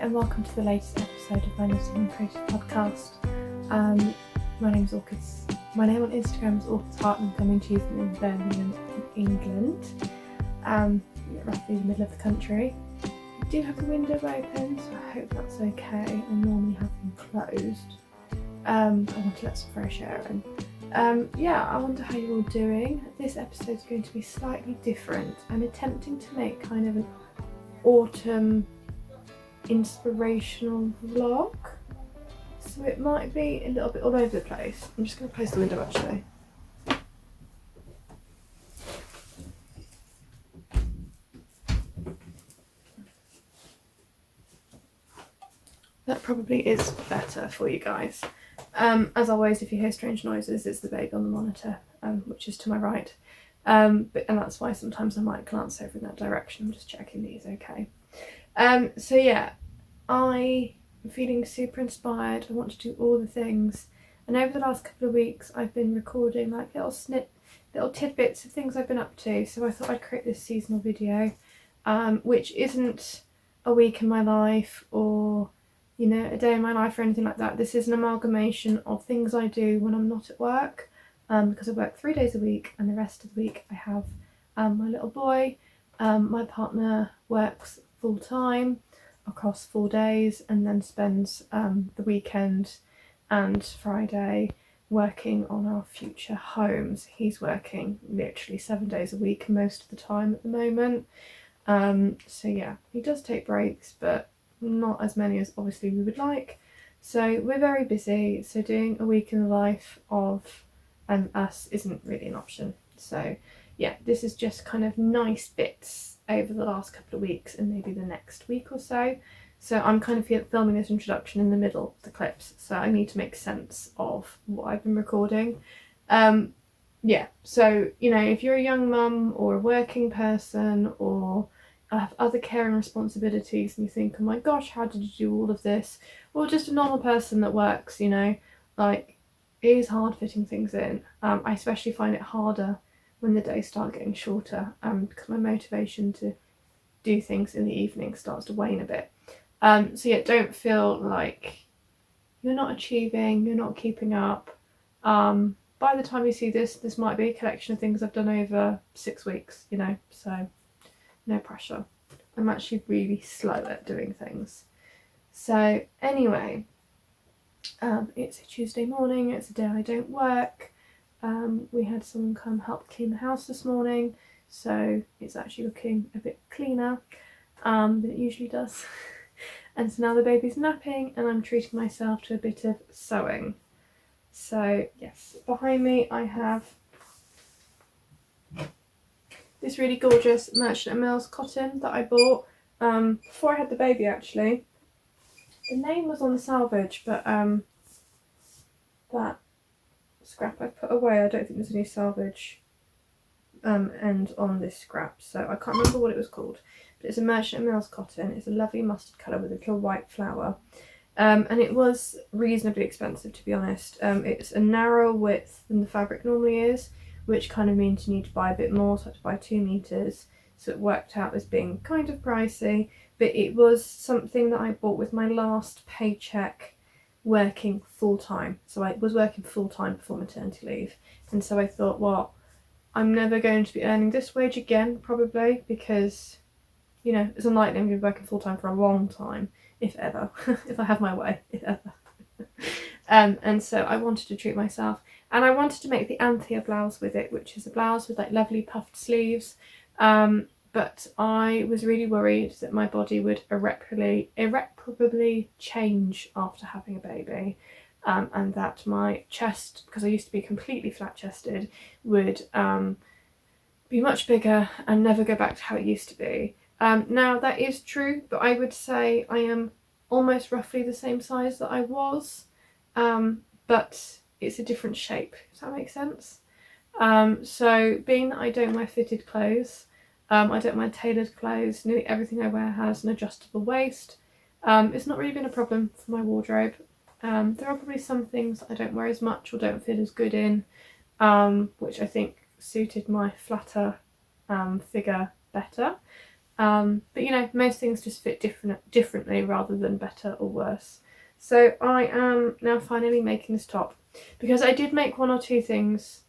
and welcome to the latest episode of my New Zealand Creative Podcast. My name on Instagram is Orchids Heart and I'm coming to you from Birmingham, England, roughly the middle of the country. I do have the window open, so I hope that's okay. I normally have them closed. I want to let some fresh air in. I wonder how you're all doing. This episode is going to be slightly different. I'm attempting to make kind of an autumn inspirational vlog, so it might be a little bit all over the place. I'm just going to close the window actually. That probably is better for you guys. As always, if you hear strange noises, it's the baby on the monitor, which is to my right. And that's why sometimes I might glance over in that direction. I'm just checking that he's okay. I'm feeling super inspired. I want to do all the things. And over the last couple of weeks, I've been recording like little tidbits of things I've been up to. So I thought I'd create this seasonal video, which isn't a week in my life or a day in my life or anything like that. This is an amalgamation of things I do when I'm not at work, because I work 3 days a week and the rest of the week I have my little boy. My partner works full time across 4 days and then spends the weekend and Friday working on our future homes. He's working literally 7 days a week most of the time at the moment. He does take breaks, but not as many as obviously we would like. So we're very busy, so doing a week in the life of us isn't really an option. So yeah, this is just kind of nice bits over the last couple of weeks and maybe the next week or so. So I'm kind of filming this introduction in the middle of the clips, so I need to make sense of what I've been recording. So if you're a young mum or a working person or have other caring responsibilities and you think, oh my gosh, how did you do all of this? Or just a normal person that works, it is hard fitting things in. I especially find it harder when the days start getting shorter, because my motivation to do things in the evening starts to wane a bit. Don't feel like you're not achieving, you're not keeping up. By the time you see this might be a collection of things I've done over 6 weeks, so no pressure. I'm actually really slow at doing things. So anyway, it's a Tuesday morning, it's a day I don't work. We had someone come help clean the house this morning, so it's actually looking a bit cleaner than it usually does. And so now the baby's napping and I'm treating myself to a bit of sewing. So yes, behind me I have this really gorgeous Merchant & Mills cotton that I bought before I had the baby actually. The name was on the salvage, but that scrap I put away. I don't think there's any salvage end on this scrap, so I can't remember what it was called. But it's a Merchant & Mills cotton. It's a lovely mustard colour with a little white flower. And it was reasonably expensive, to be honest. It's a narrower width than the fabric normally is, which kind of means you need to buy a bit more, so I had to buy 2 meters. So it worked out as being kind of pricey, but it was something that I bought with my last paycheck working full time. So I was working full time before maternity leave. And so I thought, well, I'm never going to be earning this wage again, probably, because it's unlikely I'm going to be working full time for a long time, if ever, if I have my way, if ever. And so I wanted to treat myself, and I wanted to make the Anthea Blouse with it, which is a blouse with like lovely puffed sleeves. But I was really worried that my body would irreparably change after having a baby, and that my chest, because I used to be completely flat-chested, would be much bigger and never go back to how it used to be. Now that is true, but I would say I am almost roughly the same size that I was, but it's a different shape, does that make sense? So being that I don't wear fitted clothes, I don't wear tailored clothes, nearly everything I wear has an adjustable waist. It's not really been a problem for my wardrobe. There are probably some things that I don't wear as much or don't feel as good in, which I think suited my flatter figure better. But you know, most things just fit differently rather than better or worse. So I am now finally making this top, because I did make one or two things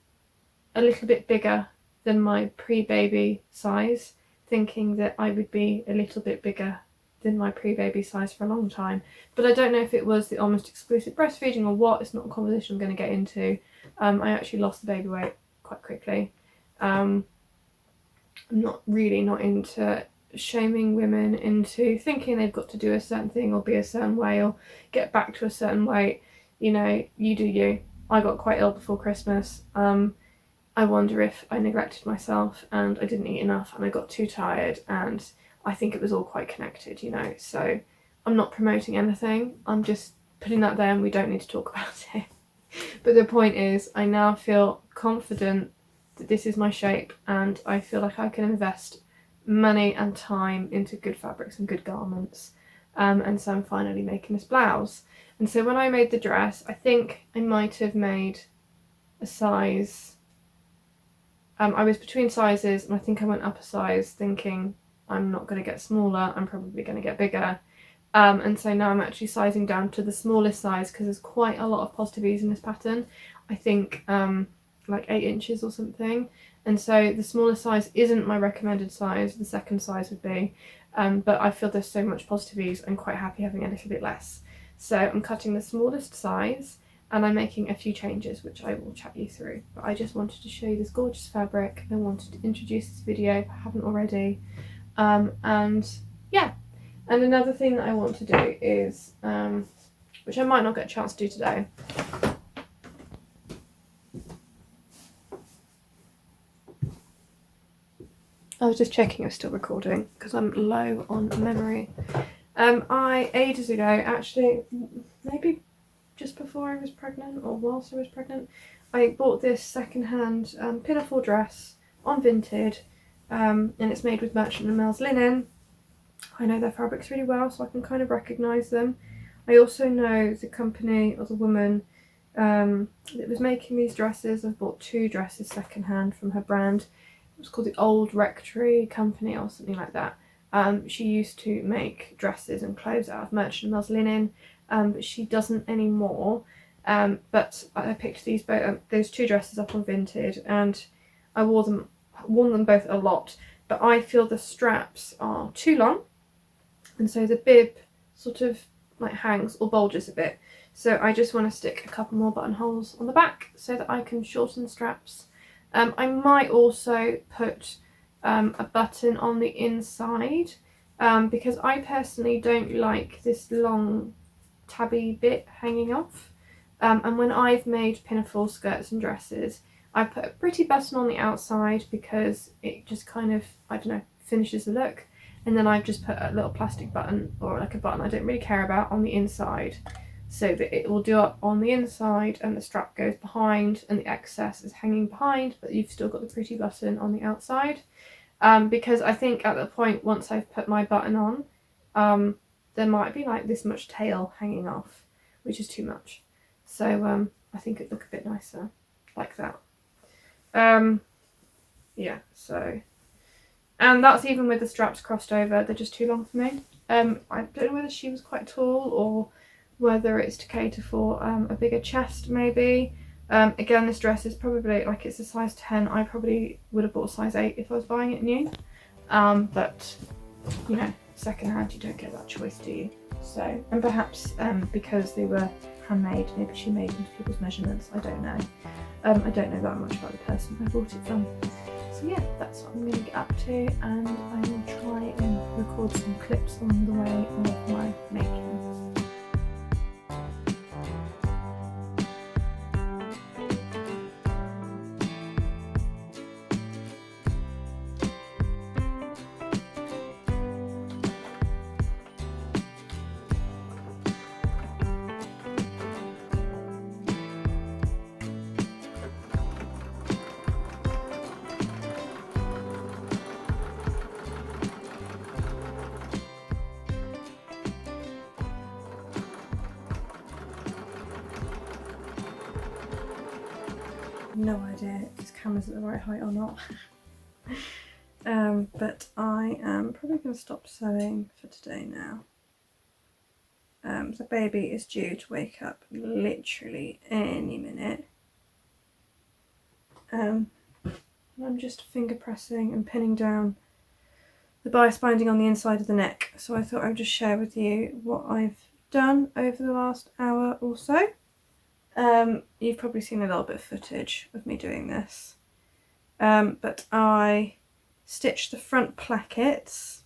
a little bit bigger than my pre-baby size, thinking that I would be a little bit bigger than my pre-baby size for a long time. But I don't know if it was the almost exclusive breastfeeding or what. It's not a conversation I'm going to get into. I actually lost the baby weight quite quickly. I'm not into shaming women into thinking they've got to do a certain thing or be a certain way or get back to a certain weight. You know, you do you. I got quite ill before Christmas. I wonder if I neglected myself and I didn't eat enough and I got too tired, and I think it was all quite connected, you know. So I'm not promoting anything, I'm just putting that there and we don't need to talk about it. But the point is, I now feel confident that this is my shape and I feel like I can invest money and time into good fabrics and good garments. And so I'm finally making this blouse. And so when I made the dress, I think I might have made a size... I was between sizes and I think I went up a size thinking I'm not going to get smaller, I'm probably going to get bigger. And so now I'm actually sizing down to the smallest size because there's quite a lot of positive ease in this pattern. I think like 8 inches or something. And so the smallest size isn't my recommended size, the second size would be. But I feel there's so much positive ease, I'm quite happy having a little bit less. So I'm cutting the smallest size and I'm making a few changes which I will chat you through. But I just wanted to show you this gorgeous fabric and wanted to introduce this video if I haven't already. And yeah, and another thing that I want to do is, which I might not get a chance to do today, I was just checking I was still recording because I'm low on memory. I, ages ago, actually, maybe just before I was pregnant or whilst I was pregnant, I bought this second-hand pinafore dress on Vinted, and it's made with Merchant & Mills linen. I know their fabrics really well, so I can kind of recognise them. I also know the company or the woman that was making these dresses. I've bought 2 dresses second-hand from her brand. It was called the Old Rectory Company or something like that. She used to make dresses and clothes out of Merchant & Mills linen, but she doesn't anymore. But I picked those 2 dresses up on Vinted, and I worn them both a lot. But I feel the straps are too long, and so the bib sort of like hangs or bulges a bit. So I just want to stick a couple more buttonholes on the back so that I can shorten the straps. I might also put a button on the inside because I personally don't like this long tabby bit hanging off. And when I've made pinafore skirts and dresses, I put a pretty button on the outside because it just kind of, I don't know, finishes the look. And then I've just put a little plastic button, or like a button I don't really care about, on the inside, so that it will do up on the inside and the strap goes behind and the excess is hanging behind, but you've still got the pretty button on the outside. Because I think at the point, once I've put my button on, there might be like this much tail hanging off, which is too much. So I think it'd look a bit nicer like that. Yeah, so, and that's even with the straps crossed over, they're just too long for me. I don't know whether she was quite tall or whether it's to cater for a bigger chest maybe. Again, this dress is probably, like, it's a size 10. I probably would have bought a size 8 if I was buying it new. But, you know, second hand, you don't get that choice, do you? So, and perhaps because they were handmade, maybe she made them to people's measurements, I don't know. I don't know that much about the person I bought it from. So yeah, that's what I'm going to get up to, and I will try and record some clips along the way of my making. No idea if this camera's at the right height or not. but I am probably going to stop sewing for today now. The baby is due to wake up literally any minute. I'm just finger pressing and pinning down the bias binding on the inside of the neck. So I thought I would just share with you what I've done over the last hour or so. You've probably seen a little bit of footage of me doing this. But I stitched the front plackets.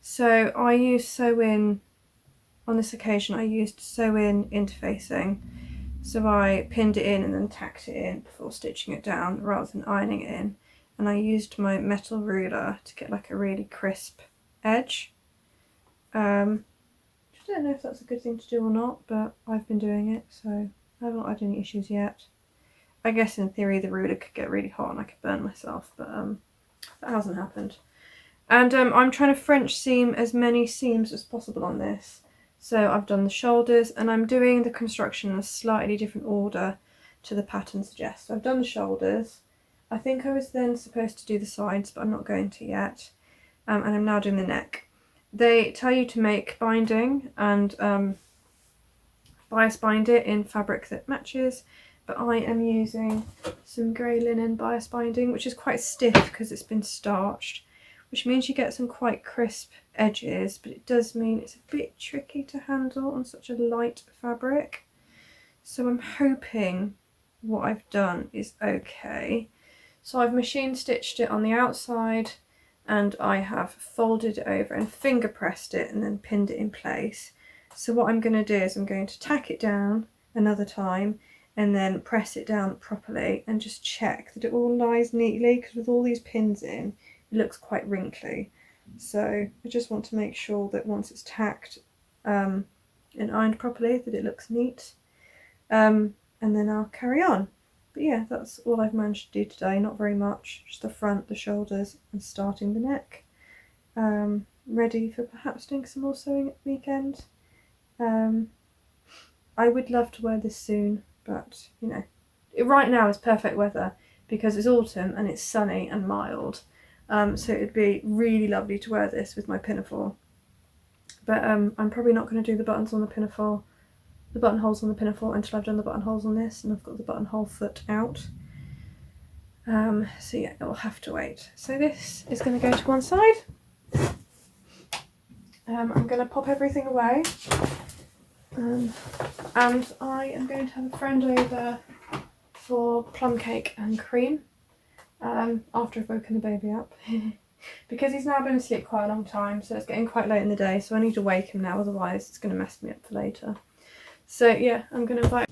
So I used sew-in, on this occasion I used sew-in interfacing. So I pinned it in and then tacked it in before stitching it down rather than ironing it in. And I used my metal ruler to get like a really crisp edge. I don't know if that's a good thing to do or not, but I've been doing it, so I haven't had any issues yet. I guess in theory the ruler could get really hot and I could burn myself, but that hasn't happened. And I'm trying to French seam as many seams as possible on this. So I've done the shoulders and I'm doing the construction in a slightly different order to the pattern suggests. So I've done the shoulders. I think I was then supposed to do the sides, but I'm not going to yet. And I'm now doing the neck. They tell you to make binding and bias bind it in fabric that matches, but I am using some grey linen bias binding, which is quite stiff because it's been starched, which means you get some quite crisp edges, but it does mean it's a bit tricky to handle on such a light fabric. So I'm hoping what I've done is okay. So I've machine stitched it on the outside and I have folded it over and finger pressed it and then pinned it in place. So what I'm going to do is I'm going to tack it down another time and then press it down properly and just check that it all lies neatly, because with all these pins in, it looks quite wrinkly. So I just want to make sure that once it's tacked and ironed properly that it looks neat, and then I'll carry on. But yeah, that's all I've managed to do today, not very much, just the front, the shoulders and starting the neck. Ready for perhaps doing some more sewing at the weekend. I would love to wear this soon, but you know, right now is perfect weather because it's autumn and it's sunny and mild. So it'd be really lovely to wear this with my pinafore. But I'm probably not going to do the buttons on the pinafore, the buttonholes on the pinafore, until I've done the buttonholes on this and I've got the buttonhole foot out. So yeah, it'll have to wait. So this is going to go to one side. I'm going to pop everything away. And I am going to have a friend over for plum cake and cream. After I've woken the baby up because he's now been asleep quite a long time, so it's getting quite late in the day, so I need to wake him now, otherwise it's going to mess me up for later. So yeah, I'm going to invite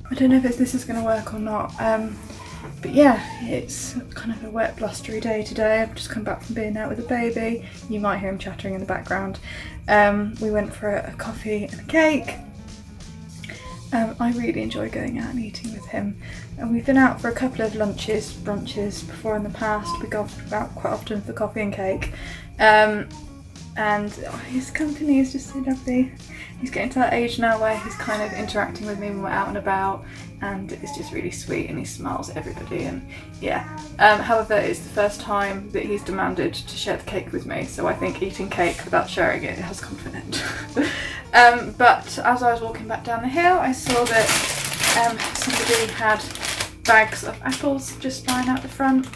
I don't know if this is going to work or not, but yeah, it's kind of a wet, blustery day today. I've just come back from being out with the baby. You might hear him chattering in the background. We went for a coffee and a cake, I really enjoy going out and eating with him, and we've been out for a couple of lunches, brunches before in the past. We go out quite often for coffee and cake, and his company is just so lovely. He's getting to that age now where he's kind of interacting with me when we're out and about, and it's just really sweet, and he smiles at everybody, and yeah. However, it's the first time that he's demanded to share the cake with me, so I think eating cake without sharing it has come to an end. But as I was walking back down the hill, I saw that somebody had bags of apples just lying out the front.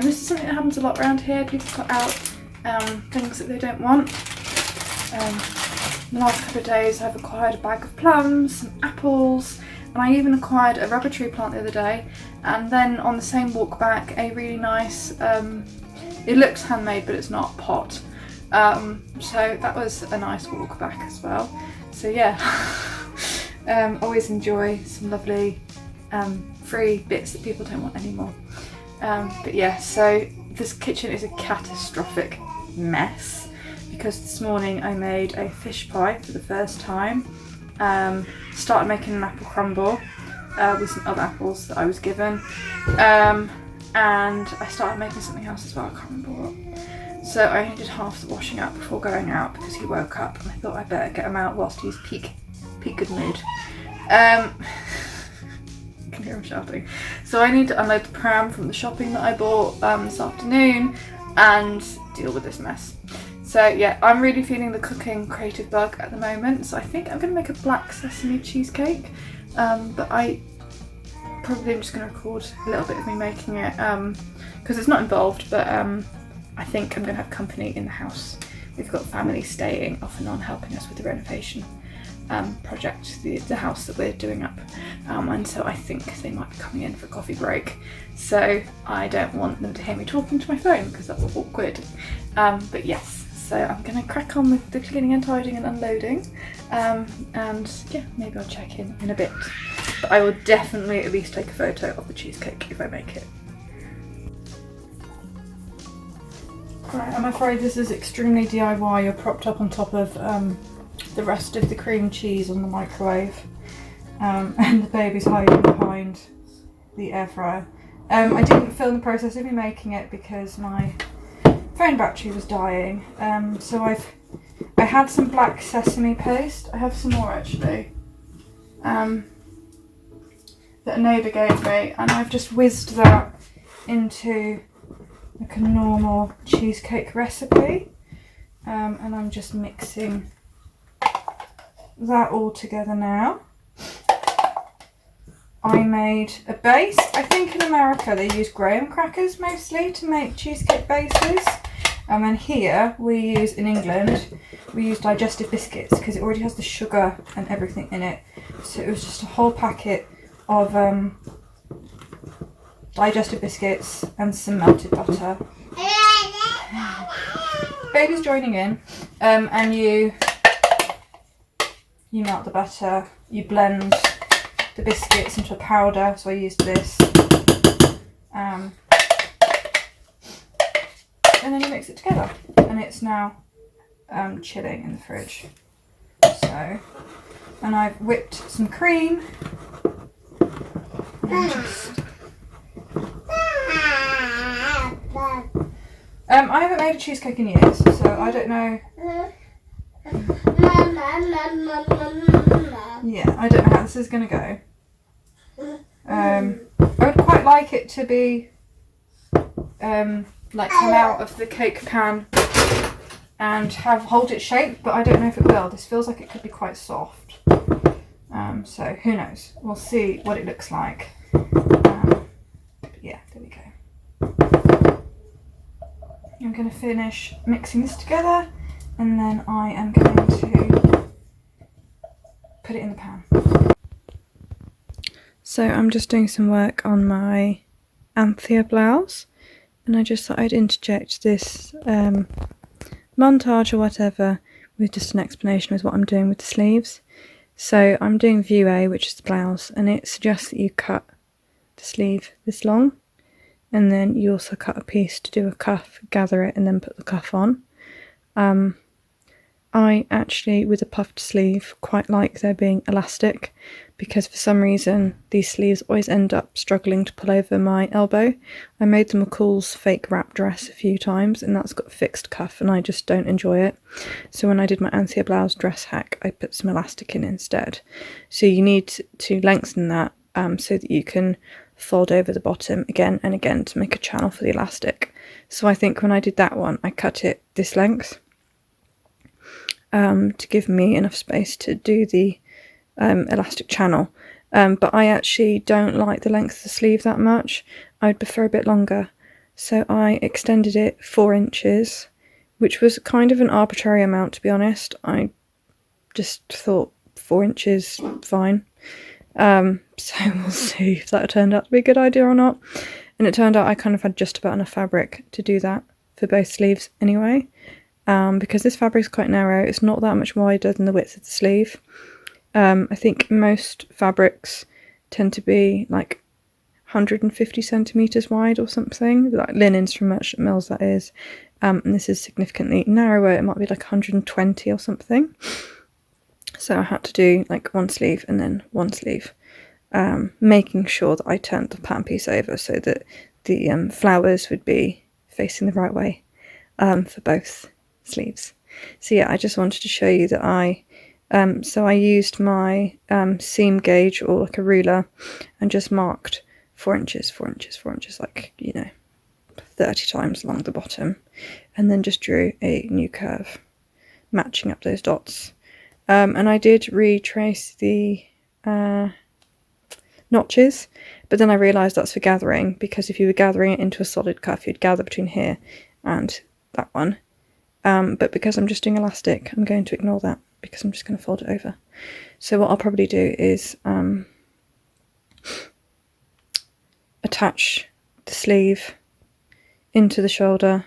This is something that happens a lot around here. People put out things that they don't want. In the last couple of days I've acquired a bag of plums, some apples, and I even acquired a rubber tree plant the other day, and then on the same walk back a really nice, it looks handmade but it's not, pot. So that was a nice walk back as well. So yeah, always enjoy some lovely free bits that people don't want anymore. But yeah, so this kitchen is a catastrophic mess because this morning I made a fish pie for the first time. Started making an apple crumble with some other apples that I was given, and I started making something else as well, I can't remember what. So I only did half the washing up before going out because he woke up, and I thought I'd better get him out whilst he's peak good mood. I can hear him shouting. So I need to unload the pram from the shopping that I bought this afternoon and deal with this mess. So yeah, I'm really feeling the cooking creative bug at the moment, so I think I'm going to make a black sesame cheesecake, but I probably am just going to record a little bit of me making it, because it's not involved, but I think I'm going to have company in the house. We've got family staying off and on helping us with the renovation project, the house that we're doing up, and so I think they might be coming in for a coffee break, so I don't want them to hear me talking to my phone because that's awkward. But yes, so I'm going to crack on with the cleaning and tidying and unloading, and yeah, maybe I'll check in a bit, but I will definitely at least take a photo of the cheesecake if I make it. Right, I'm afraid this is extremely DIY. You're propped up on top of the rest of the cream cheese on the microwave, and the baby's hiding behind the air fryer. I didn't film the process of me making it because my phone battery was dying, so I had some black sesame paste. I have some more actually, that a neighbour gave me, and I've just whizzed that into like a normal cheesecake recipe, and I'm just mixing that all together now. I made a base. I think in America they use graham crackers mostly to make cheesecake bases, and then here in England we use digestive biscuits because it already has the sugar and everything in it, so it was just a whole packet of digestive biscuits and some melted butter. Baby's joining in, and you melt the butter, you blend the biscuits into a powder, so I used this, and then you mix it together, and it's now chilling in the fridge. So, and I've whipped some cream, and I haven't made a cheesecake in years, so I don't know. Yeah, I don't know how this is going to go. I would quite like it to be like come out of the cake pan and hold its shape, but I don't know if it will. This feels like it could be quite soft. So who knows? We'll see what it looks like. Yeah, there we go. I'm going to finish mixing this together, and then I am going to put it in the pan. So I'm just doing some work on my Anthea blouse, and I just thought I'd interject this montage or whatever with just an explanation with what I'm doing with the sleeves. So I'm doing view A, which is the blouse, and it suggests that you cut the sleeve this long, and then you also cut a piece to do a cuff, gather it, and then put the cuff on. I actually, with a puffed sleeve, quite like there being elastic, because for some reason these sleeves always end up struggling to pull over my elbow. I made the McCall's fake wrap dress a few times and that's got a fixed cuff and I just don't enjoy it. So when I did my Anthea Blouse dress hack, I put some elastic in instead. So you need to lengthen that so that you can fold over the bottom again and again to make a channel for the elastic. So I think when I did that one, I cut it this length to give me enough space to do the elastic channel, but I actually don't like the length of the sleeve that much. I'd prefer a bit longer, so I extended it 4 inches, which was kind of an arbitrary amount, to be honest. I just thought 4 inches fine, so we'll see if that turned out to be a good idea or not. And it turned out I kind of had just about enough fabric to do that for both sleeves anyway, because this fabric is quite narrow. It's not that much wider than the width of the sleeve. I think most fabrics tend to be like 150 centimetres wide or something, like linens from Merchant Mills, that is. And this is significantly narrower. It might be like 120 or something. So I had to do like one sleeve and then one sleeve, making sure that I turned the pattern piece over so that the flowers would be facing the right way for both sleeves. So yeah, I just wanted to show you that I used my seam gauge, or like a ruler, and just marked 4 inches, 4 inches, 4 inches, like, 30 times along the bottom, and then just drew a new curve matching up those dots. And I did retrace the notches, but then I realised that's for gathering, because if you were gathering it into a solid cuff, you'd gather between here and that one. But because I'm just doing elastic, I'm going to ignore that, because I'm just going to fold it over. So what I'll probably do is attach the sleeve into the shoulder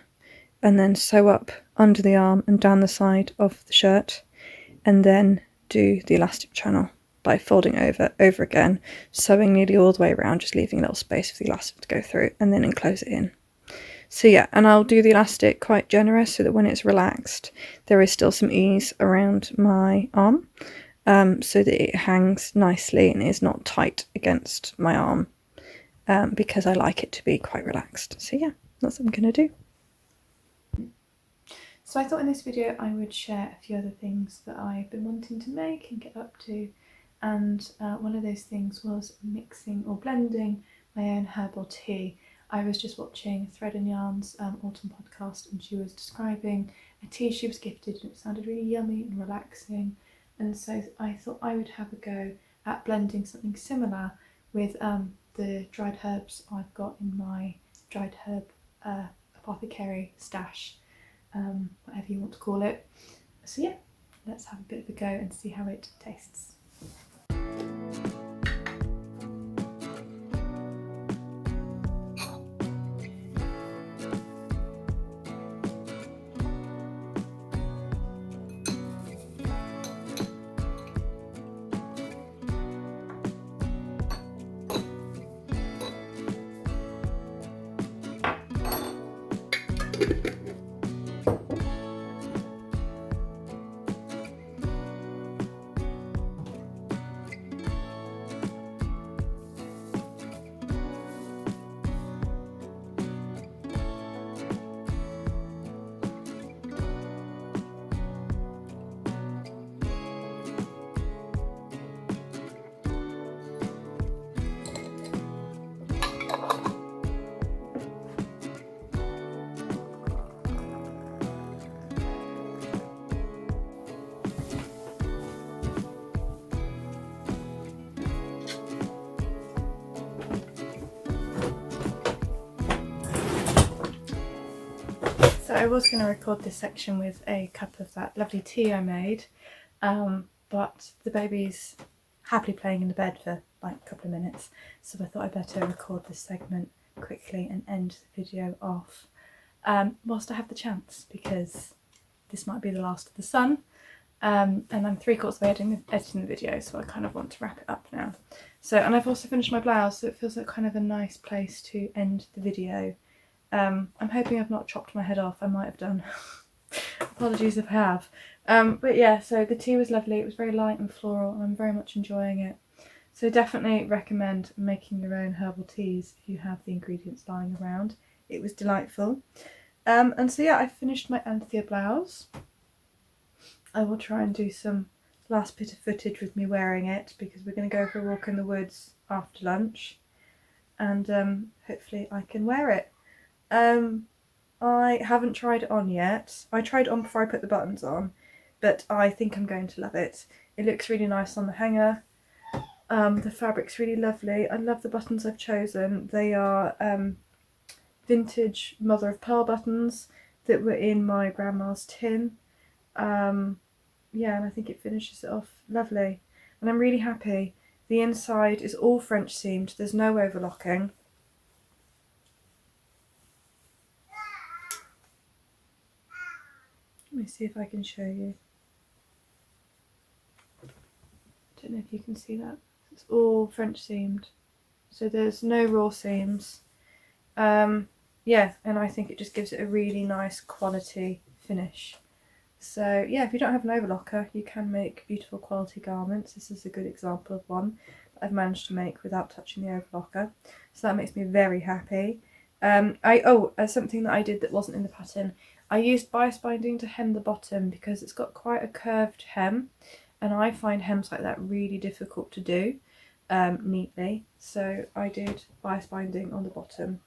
and then sew up under the arm and down the side of the shirt, and then do the elastic channel by folding over again, sewing nearly all the way around, just leaving a little space for the elastic to go through, and then enclose it in. So yeah, and I'll do the elastic quite generous so that when it's relaxed, there is still some ease around my arm, so that it hangs nicely and is not tight against my arm, because I like it to be quite relaxed. So yeah, that's what I'm going to do. So I thought in this video I would share a few other things that I've been wanting to make and get up to, and one of those things was mixing or blending my own herbal tea. I was just watching Thread and Yarn's autumn podcast, and she was describing a tea she was gifted, and it sounded really yummy and relaxing, and so I thought I would have a go at blending something similar with the dried herbs I've got in my dried herb apothecary stash, whatever you want to call it. So yeah, let's have a bit of a go and see how it tastes. So I was going to record this section with a cup of that lovely tea I made, but the baby's happily playing in the bed for like a couple of minutes, so I thought I'd better record this segment quickly and end the video off whilst I have the chance, because this might be the last of the sun, and I'm 3/4 of the way editing the video, so I kind of want to wrap it up now. So, and I've also finished my blouse, so it feels like kind of a nice place to end the video. I'm hoping I've not chopped my head off. I might have done. Apologies if I have. But yeah, so the tea was lovely. It was very light and floral, and I'm very much enjoying it. So definitely recommend making your own herbal teas if you have the ingredients lying around. It was delightful. And so yeah, I finished my Anthea Blouse. I will try and do some last bit of footage with me wearing it because we're going to go for a walk in the woods after lunch, and hopefully I can wear it. I haven't tried it on yet. I tried it on before I put the buttons on, but I think I'm going to love it. It looks really nice on the hanger. The fabric's really lovely. I love the buttons I've chosen. They are vintage mother of pearl buttons that were in my grandma's tin. Yeah, and I think it finishes it off lovely. And I'm really happy. The inside is all French seamed. There's no overlocking. Let me see if I can show you. Don't know if you can see that. It's all French seamed. So there's no raw seams. Yeah, and I think it just gives it a really nice quality finish. So yeah, if you don't have an overlocker, you can make beautiful quality garments. This is a good example of one that I've managed to make without touching the overlocker. So that makes me very happy. Something that I did that wasn't in the pattern. I used bias binding to hem the bottom because it's got quite a curved hem, and I find hems like that really difficult to do neatly. So I did bias binding on the bottom.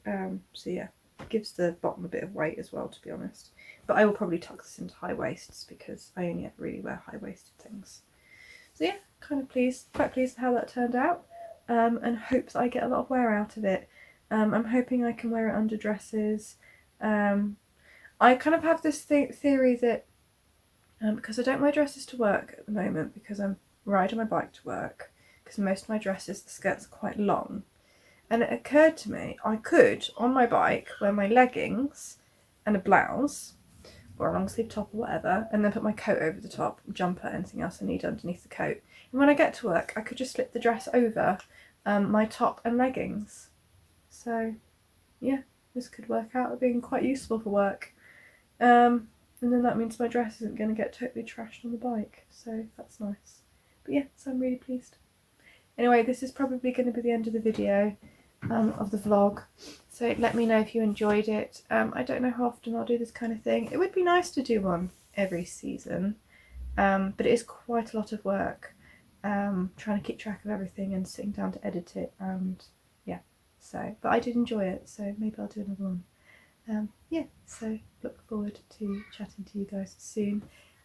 So yeah, it gives the bottom a bit of weight as well, to be honest. But I will probably tuck this into high waists because I only ever really wear high waisted things. So yeah, quite pleased with how that turned out, and hope that I get a lot of wear out of it. I'm hoping I can wear it under dresses. I kind of have this theory that because I don't wear dresses to work at the moment because I'm riding my bike to work, because most of my dresses, the skirts are quite long. And it occurred to me I could, on my bike, wear my leggings and a blouse, or a long sleeve top or whatever, and then put my coat over the top, jumper, anything else I need underneath the coat. And when I get to work, I could just slip the dress over my top and leggings. So yeah, this could work out being quite useful for work. And then that means my dress isn't going to get totally trashed on the bike, so that's nice. But yeah, so I'm really pleased. Anyway, this is probably going to be the end of the video, of the vlog, so let me know if you enjoyed it. I don't know how often I'll do this kind of thing. It would be nice to do one every season, but it is quite a lot of work, trying to keep track of everything and sitting down to edit it, and yeah, so, but I did enjoy it, so maybe I'll do another one. Yeah, so look forward to chatting to you guys soon.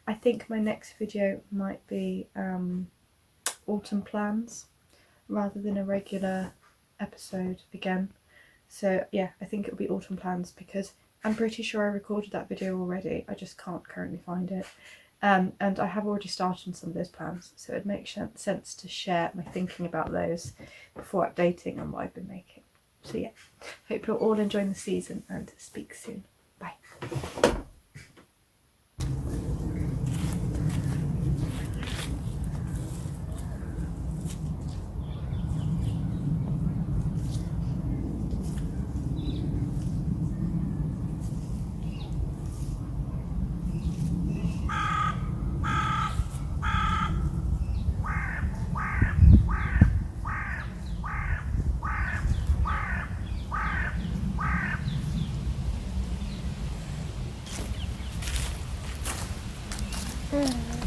I think my next video might be autumn plans rather than a regular episode again. So yeah, I think it'll be autumn plans because I'm pretty sure I recorded that video already. I just can't currently find it. And I have already started on some of those plans, so it makes sense to share my thinking about those before updating on what I've been making. So yeah, hope you're all enjoying the season and speak soon. Bye. Mm.